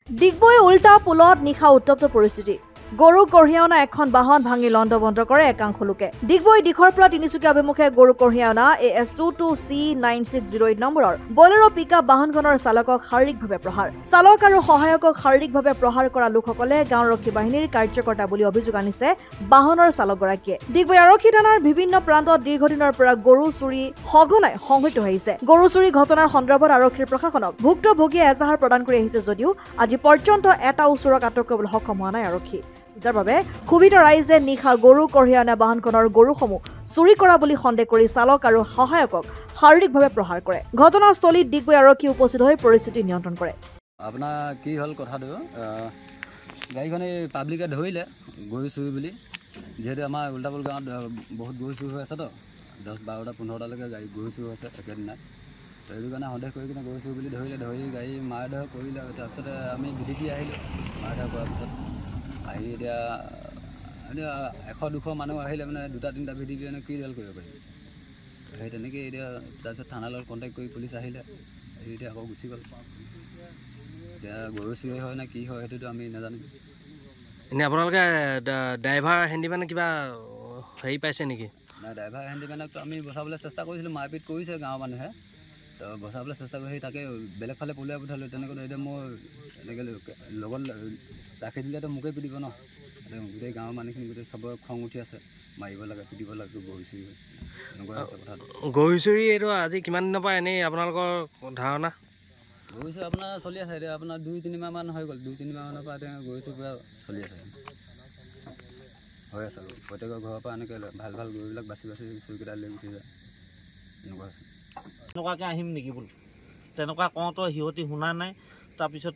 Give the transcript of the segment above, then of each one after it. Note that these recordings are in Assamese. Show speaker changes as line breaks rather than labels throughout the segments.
ডিগবৈ উল্টা পুলত নিশা উত্তপ্ত পৰিস্থিতি গৰু কঢ়িয়াই অনা এখন বাহন ভাঙি লণ্ডভণ্ড কৰে একাংশ লোকে ডিগবৈ দিখৰ পৰা তিনিচুকীয়া অভিমুখে গৰু কঢ়িয়াই অনা AS22C9608 নম্বৰৰ বলেৰো পিকআপ বাহনখনৰ চালকক শাৰীৰিকভাৱে প্ৰহাৰ চালক আৰু সহায়কক শাৰীৰিকভাৱে প্ৰহাৰ কৰা লোকসকলে গাঁওৰক্ষী বাহিনীৰ কাৰ্যকৰ্তা বুলি অভিযোগ আনিছে বাহনৰ চালকগৰাকীয়ে ডিগবৈ আৰক্ষী থানাৰ বিভিন্ন প্ৰান্তত দীৰ্ঘদিনৰ পৰা গৰু চুৰি সঘনাই সংঘটিত হৈছে গৰু চুৰি ঘটনাৰ সন্দৰ্ভত আৰক্ষীৰ প্ৰশাসনক ভুক্তভোগীয়ে এজাহাৰ প্ৰদান কৰি আহিছে যদিও আজি পৰ্যন্ত এটা ওচৰক আটক কৰিবলৈ সক্ষম হোৱা নাই আৰক্ষী যাৰ বাবে ক্ষুভিত ৰাইজে নিশা গৰু কঢ়িয়াই অনা বাহনখনৰ গৰুসমূহ চুৰি কৰা বুলি সন্দেহ কৰি চালক আৰু সহায়কক শাৰীৰিকভাৱে প্ৰহাৰ কৰে ঘটনাস্থলীত ডিগবৈ আৰক্ষী উপস্থিত হৈ পৰিস্থিতি নিয়ন্ত্ৰণ কৰে
আপোনাৰ কি হ'ল কথাটো গাড়ীখনে পাব্লিকে ধৰিলে গৰু চুৰি বুলি যেহেতু আমাৰ উল্টাপুল গাঁৱত বহুত গৰু চুৰি হৈ আছে তো 10-12টা 15টালৈকে গাড়ী গৰু চুৰি হৈছে একেদিনাই তো এইটো কাৰণে সন্দেহ কৰি কিনে গৰু চুৰি বুলি ধৰিলে ধৰি গাড়ী মাৰধৰ কৰিলে তাৰপিছতে আমি বিধিপি আহিলোঁ মাৰধৰ কৰাৰ পিছত আহি এতিয়া 100-200 মানুহ আহিলে মানে 2-3টা ভিডিঅ' মানে কি ডেল কৰিব পাৰি সেই তেনেকৈ এতিয়া তাৰপিছত থানাৰ লগত কণ্টেক্ট কৰি পুলিচ আহিলে এতিয়া আকৌ গুচি গ'ল এতিয়া গৰু চুৰি হয় নে কি হয় সেইটোতো আমি নাজানো
এনেই আপোনালোকে ড্ৰাইভাৰ হেণ্ডিমেন কিবা হেৰি পাইছে নেকি
নাই ড্ৰাইভাৰ হেণ্ডিমেনকতো আমি বচাবলৈ চেষ্টা কৰিছিলোঁ মাৰপিট কৰিছে গাঁৱৰ মানুহে তো বচাবলৈ চেষ্টা কৰি তাকে বেলেগ ফালে পলুৱাই পঠালোঁ তেনেকৈ এতিয়া মই এনেকৈ লগত ৰাখি দিলেতো মোকেই পিটিব ন গোটেই গাঁৱৰ মানুহখিনি গোটেই চবৰে খং উঠি আছে মাৰিব লাগে পিটিব লাগে গৰু চুৰি এনেকুৱা হৈছে কথাটো
গৰু চুৰি এইটো আজি কিমান দিনৰ পৰা এনেই আপোনালোকৰ ধাৰণা
গৰু চুৰি আপোনাৰ চলি আছে এতিয়া আপোনাৰ 2-3 মাহমান হৈ গ'ল 2-3 মাহমানৰ পৰা এতিয়া গৰু চুৰি পূৰা চলি আছে হৈ আছে প্ৰত্যেকৰ ঘৰৰ পৰা এনেকৈ ভাল ভাল গৰুবিলাক বাচি বাচি চুৰিকেইটা লৈ গুচি যায় এনেকুৱা আছে
এনেকুৱাকৈ আহিম নেকি বোলো তেনেকুৱা কওঁতো সিহঁতি শুনা নাই তাৰপিছত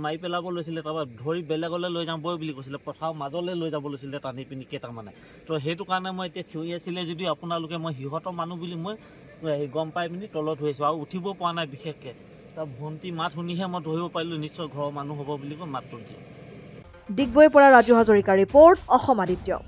মাৰি পেলাব লৈছিলে তাৰপৰা ধৰি বেলেগলৈ লৈ যাম বৈ বুলি কৈছিলে পথাৰৰ মাজলৈ লৈ যাব লৈছিলে টানি পিনি কেইটামানে তো সেইটো কাৰণে মই এতিয়া চিঞৰি আছিলে যদিও আপোনালোকে মই সিহঁতৰ মানুহ বুলি মই গম পাই পিনি তলত হৈ আছোঁ আৰু উঠিব পৰা নাই বিশেষকৈ তাৰ ভণ্টি মাত শুনিহে মই ধৰিব পাৰিলোঁ নিশ্চয় ঘৰৰ মানুহ হ'ব বুলি কৈ মাতটো দিয়ে
ডিগবৈৰ পৰা ৰাজু হাজৰিকাৰ ৰিপৰ্ট অসম আদিত্য।